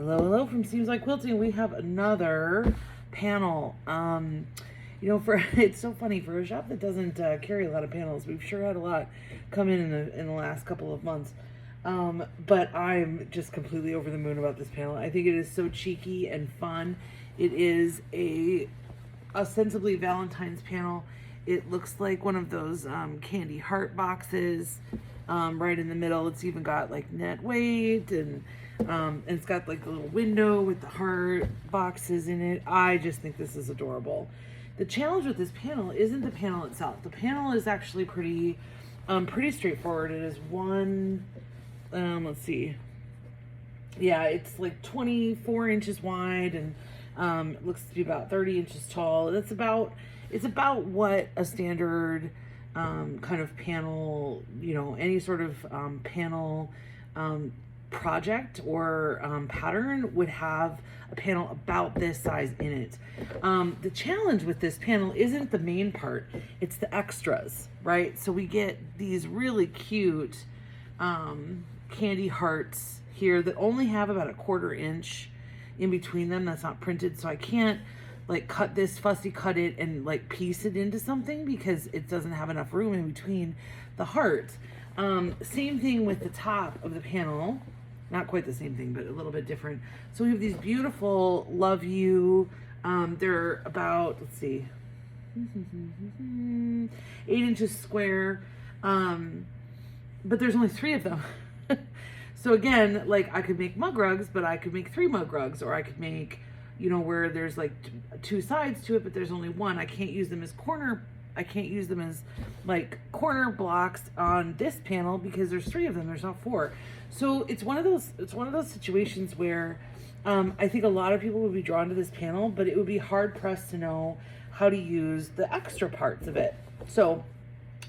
Hello, hello from Seams Like Quilting. We have another panel. It's so funny for a shop that doesn't carry a lot of panels. We've sure had a lot come in the last couple of months. But I'm just completely over the moon about this panel. I think it is so cheeky and fun. It is a ostensibly Valentine's panel. It looks like one of those candy heart boxes. Right in the middle, it's even got like net weight and it's got like a little window with the heart boxes in it. I just think this is adorable. The challenge with this panel isn't the panel itself. The panel is actually pretty straightforward. It is one, let's see. Yeah, it's like 24 inches wide and it looks to be about 30 inches tall. It's about what a standard kind of panel, any sort of panel project or pattern would have a panel about this size in it. The challenge with this panel isn't the main part, it's the extras, right? So we get these really cute candy hearts here that only have about a 1/4 inch in between them. That's not printed, so I can't like fussy cut it and like piece it into something because it doesn't have enough room in between the hearts. Same thing with the top of the panel. Not quite the same thing, but a little bit different. So we have these beautiful Love You. They're about, let's see, 8 inches square. But there's only 3 of them. So again, like I could make mug rugs, but I could make 3 mug rugs, or I could make, where there's like 2 sides to it, but there's only one. I can't use them as corner blocks on this panel because there's 3 of them. There's not 4. So it's one of those situations where I think a lot of people would be drawn to this panel, but it would be hard pressed to know how to use the extra parts of it. So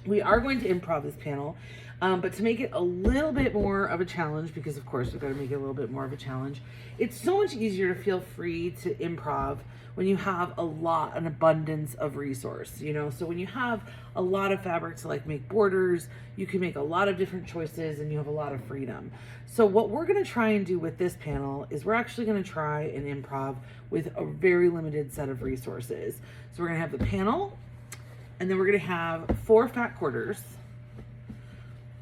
we are going to improv this panel, but to make it a little bit more of a challenge, because of course we've got to make it a little bit more of a challenge, it's so much easier to feel free to improv when you have an abundance of resource, So when you have a lot of fabric to like make borders, you can make a lot of different choices and you have a lot of freedom. So what we're going to try and do with this panel is we're actually going to try and improv with a very limited set of resources. So we're going to have the panel, and then we're going to have 4 fat quarters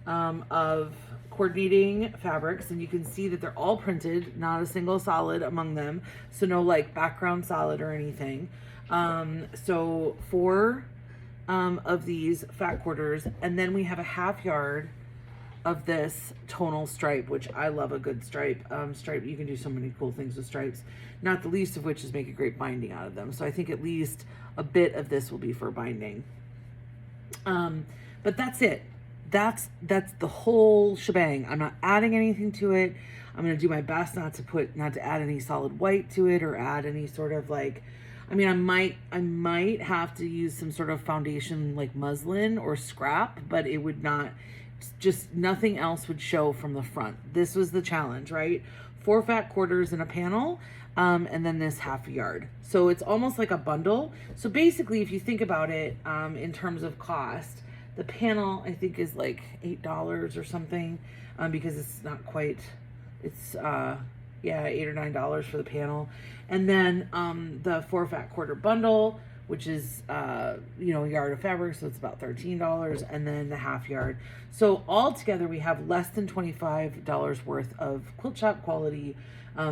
of coordinating fabrics, and you can see that they're all printed, not a single solid among them, so no like background solid or anything. So 4 of these fat quarters, and then we have a 1/2 yard of this tonal stripe, which I love a good stripe. You can do so many cool things with stripes, not the least of which is make a great binding out of them. So I think at least a bit of this will be for binding. But that's it. That's the whole shebang. I'm not adding anything to it. I'm going to do my best not to add any solid white to it or add any sort of like, I might have to use some sort of foundation like muslin or scrap, but it would not, just nothing else would show from the front. This was the challenge, right? 4 fat quarters in a panel, and then this 1/2 yard. So it's almost like a bundle. So basically, if you think about it, in terms of cost, the panel I think is like $8 or something, because it's not quite, it's $8 or $9 for the panel. And then the 4 fat quarter bundle, which is a yard of fabric, so it's about $13, and then the 1/2 yard. So all together we have less than $25 worth of quilt shop quality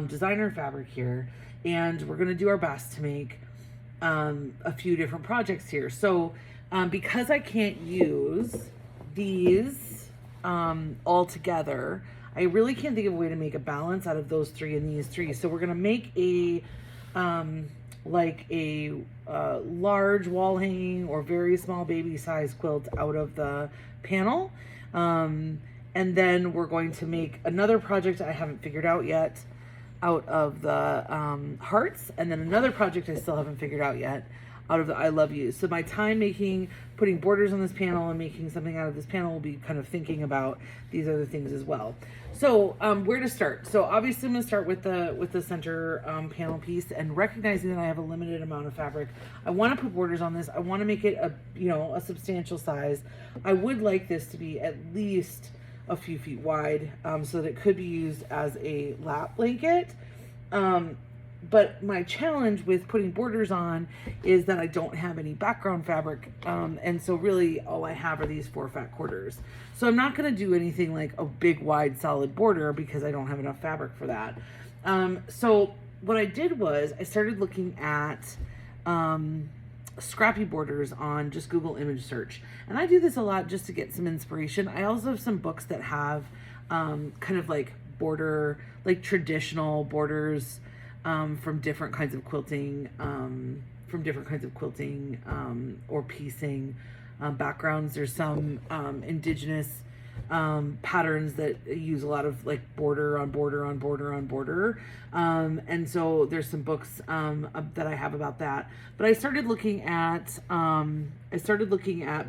designer fabric here, and we're going to do our best to make a few different projects here. So because I can't use these all together, I really can't think of a way to make a balance out of those 3 and these 3. So we're going to make a large wall hanging or very small baby size quilt out of the panel. And then we're going to make another project I haven't figured out yet out of the hearts. And then another project I still haven't figured out yet out of the I Love You. So my time putting borders on this panel and making something out of this panel will be kind of thinking about these other things as well. So where to start? So obviously I'm going to start with the center panel piece, and recognizing that I have a limited amount of fabric. I want to put borders on this. I want to make it a substantial size. I would like this to be at least a few feet wide, so that it could be used as a lap blanket. But my challenge with putting borders on is that I don't have any background fabric. And so really all I have are these 4 fat quarters. So I'm not going to do anything like a big wide solid border because I don't have enough fabric for that. So what I did was I started looking at scrappy borders on just Google image search. And I do this a lot just to get some inspiration. I also have some books that have kind of like border, like traditional borders from different kinds of quilting, or piecing backgrounds. There's some indigenous patterns that use a lot of like border on border on border on border. And so there's some books that I have about that. But I started looking at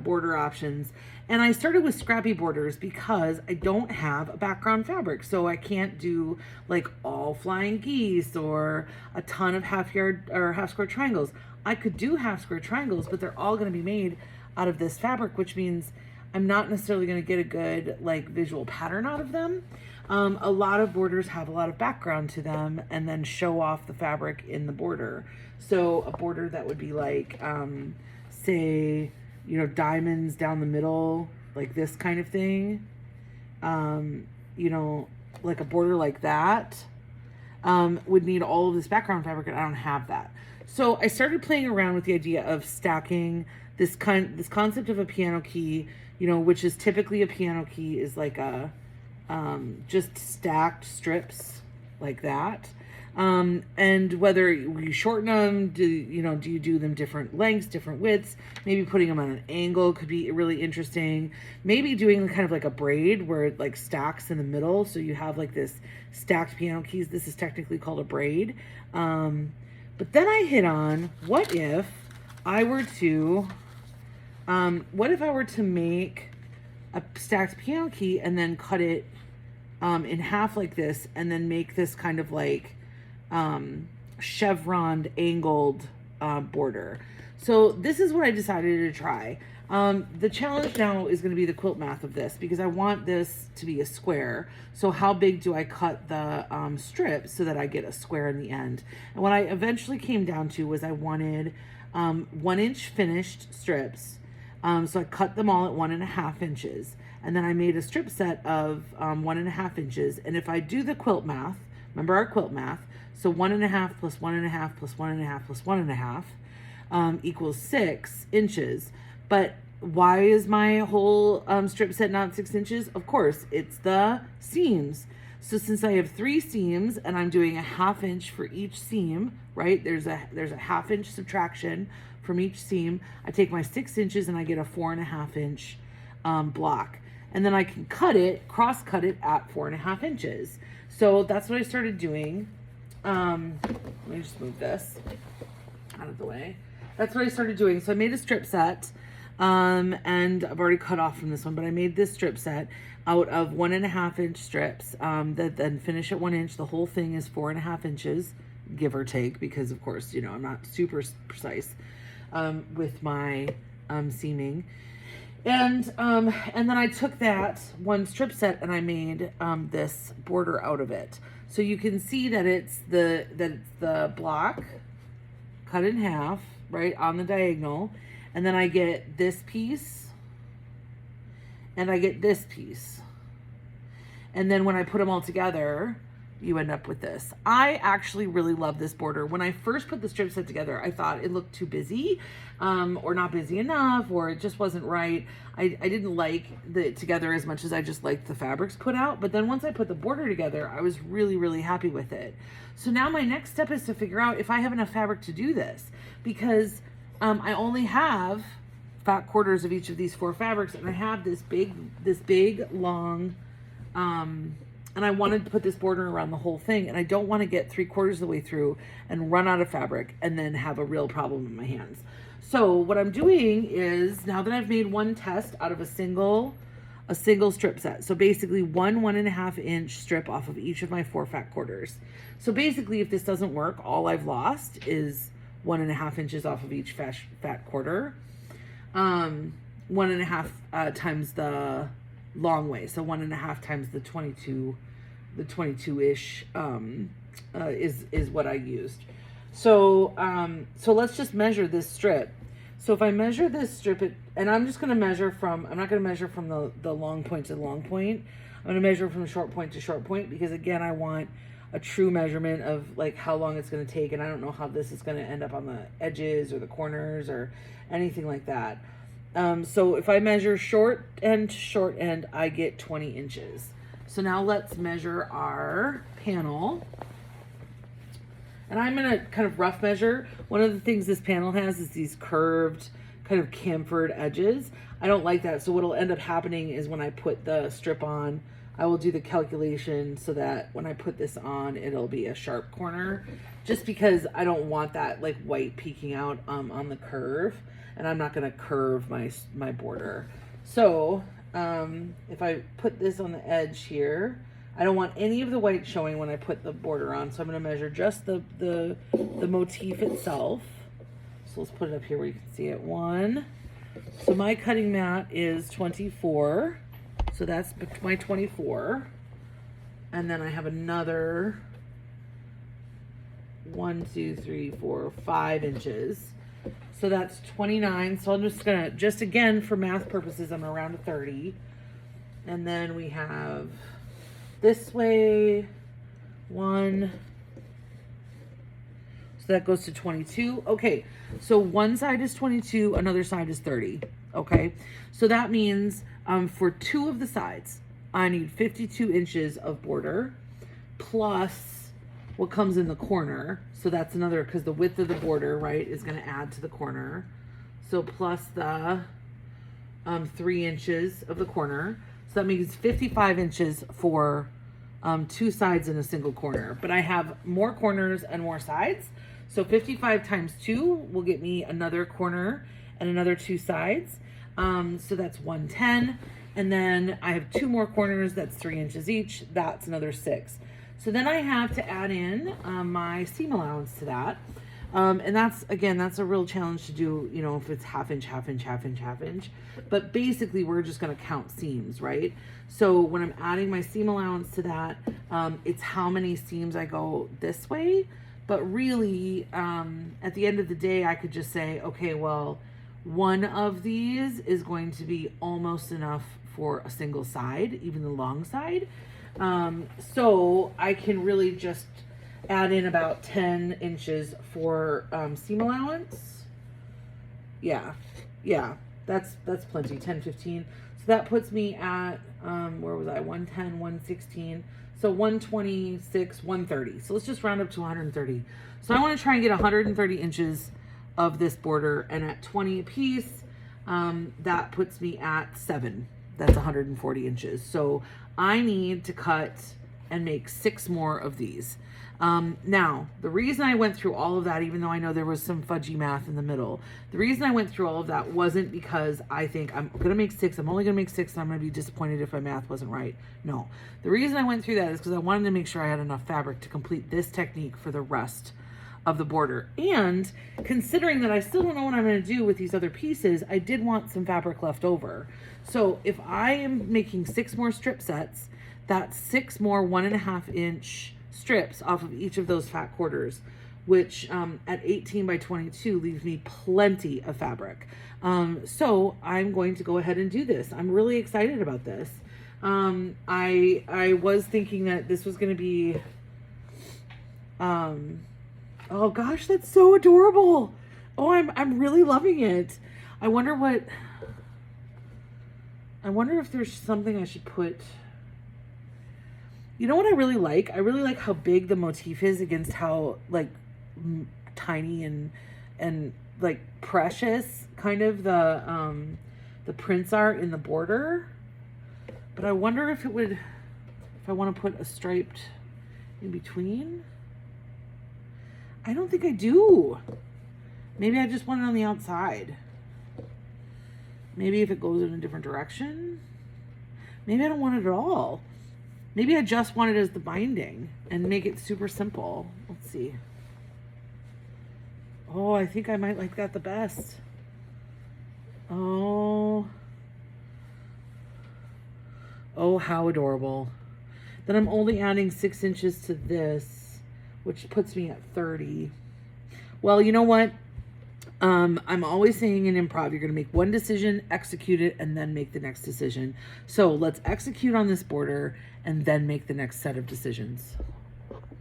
border options, and I started with scrappy borders because I don't have a background fabric. So I can't do like all flying geese or a ton of half square triangles. I could do half square triangles, but they're all going to be made out of this fabric, which means I'm not necessarily going to get a good like visual pattern out of them. A lot of borders have a lot of background to them and then show off the fabric in the border. So a border that would be like, say, you know, diamonds down the middle, like this kind of thing. You know, like a border like that would need all of this background fabric, and I don't have that. So I started playing around with the idea of stacking this concept of a piano key, you know, which is typically a piano key is like a just stacked strips like that. And whether you shorten them, do you do them different lengths, different widths, maybe putting them on an angle could be really interesting. Maybe doing kind of like a braid where it like stacks in the middle. So you have like this stacked piano keys. This is technically called a braid. But then I hit on, what if I were to make a stacked piano key and then cut it in half like this, and then make this kind of like chevroned angled border. So this is what I decided to try. The challenge now is going to be the quilt math of this, because I want this to be a square. So how big do I cut the strips so that I get a square in the end? And what I eventually came down to was I wanted 1-inch finished strips. So I cut them all at 1.5 inches. And then I made a strip set of 1.5 inches. And if I do the quilt math, remember our quilt math, so 1.5 plus 1.5 plus 1.5 plus 1.5 equals 6 inches. But why is my whole strip set not 6 inches? Of course, it's the seams. So since I have 3 seams and I'm doing a 1/2 inch for each seam, right? There's a 1/2 inch subtraction from each seam. I take my 6 inches and I get a 4.5 inch block. And then I can cross cut it at 4.5 inches. So that's what I started doing. Let me just move this out of the way. That's what I started doing. So I made a strip set, and I've already cut off from this one, but I made this strip set out of 1.5 inch strips that then finish at 1 inch. The whole thing is 4.5 inches, give or take, because of course, you know, I'm not super precise with my seaming. And then I took that one strip set and I made this border out of it. So you can see that it's the block cut in half, right, on the diagonal. And then I get this piece and I get this piece. And then when I put them all together, you end up with this. I actually really love this border. When I first put the strip set together, I thought it looked too busy, or not busy enough, or it just wasn't right. I didn't like it together as much as I just liked the fabrics put out. But then once I put the border together, I was really, really happy with it. So now my next step is to figure out if I have enough fabric to do this, because I only have fat quarters of each of these 4 fabrics, and I have this big long, and I wanted to put this border around the whole thing, and I don't want to get 3/4 of the way through and run out of fabric and then have a real problem in my hands. So what I'm doing is, now that I've made one test out of a single strip set, so basically 1.5 inch strip off of each of my 4 fat quarters. So basically, if this doesn't work, all I've lost is 1.5 inches off of each fat quarter. 1.5 times the long way, so 1.5 times the 22-ish is what I used. So so let's just measure this strip. So if I measure this strip, and I'm just going to measure from, I'm not going to measure from the long point to the long point. I'm going to measure from short point to short point, because again, I want a true measurement of like how long it's going to take, and I don't know how this is going to end up on the edges or the corners or anything like that. So if I measure short end to short end, I get 20 inches. So now let's measure our panel. And I'm going to kind of rough measure. One of the things this panel has is these curved, kind of chamfered edges. I don't like that. So what will end up happening is when I put the strip on, I will do the calculation so that when I put this on, it'll be a sharp corner, just because I don't want that like white peeking out on the curve, and I'm not going to curve my border. So if I put this on the edge here, I don't want any of the white showing when I put the border on, so I'm going to measure just the motif itself. So let's put it up here where you can see it. 1. So my cutting mat is 24. So that's my 24. And then I have another 1, 2, 3, 4, 5 inches. So that's 29. So I'm just going to, just again, for math purposes, I'm around to 30. And then we have this way 1. So that goes to 22. Okay, so one side is 22, another side is 30. Okay, so that means for 2 of the sides, I need 52 inches of border plus what comes in the corner. So that's another, because the width of the border, right, is going to add to the corner. So plus the 3 inches of the corner. So that means 55 inches for 2 sides and a single corner. But I have more corners and more sides. So 55 times 2 will get me another corner and another 2 sides. So that's 110. And then I have 2 more corners. That's 3 inches each. That's another 6. So then I have to add in my seam allowance to that. And that's, again, that's a real challenge to do, you know, if it's half inch, half inch, half inch, half inch. But basically, we're just going to count seams, right? So when I'm adding my seam allowance to that, it's how many seams I go this way. But really, at the end of the day, I could just say, okay, well, one of these is going to be almost enough for a single side, even the long side. So I can really just add in about 10 inches for seam allowance. Yeah, that's plenty, 10, 15. So that puts me at, where was I, 110, 116. So 126, 130. So let's just round up to 130. So I want to try and get 130 inches of this border, and at 20 a piece, that puts me at 7. That's 140 inches. So I need to cut and make 6 more of these. Now, the reason I went through all of that, even though I know there was some fudgy math in the middle, the reason I went through all of that wasn't because I think I'm going to make 6. I'm only going to make 6, and I'm going to be disappointed if my math wasn't right. No. The reason I went through that is because I wanted to make sure I had enough fabric to complete this technique for the rest of the border. And considering that I still don't know what I'm going to do with these other pieces, I did want some fabric left over. So if I am making 6 more strip sets, that's 6 more 1.5 inch strips off of each of those fat quarters, which at 18 by 22 leaves me plenty of fabric. So I'm going to go ahead and do this. I'm really excited about this. I was thinking that this was going to be, oh gosh, that's so adorable. Oh, I'm really loving it. I wonder if there's something I should put. You know what I really like? I really like how big the motif is against how like tiny and like precious kind of the prints are in the border. But I wonder if if I want to put a striped in between. I don't think I do. Maybe I just want it on the outside. Maybe if it goes in a different direction. Maybe I don't want it at all. Maybe I just want it as the binding and make it super simple. Let's see. Oh, I think I might like that the best. Oh, how adorable. Then I'm only adding 6 inches to this. which puts me at 30. Well, you know what? I'm always saying in improv, you're going to make one decision, execute it, and then make the next decision. So let's execute on this border and then make the next set of decisions.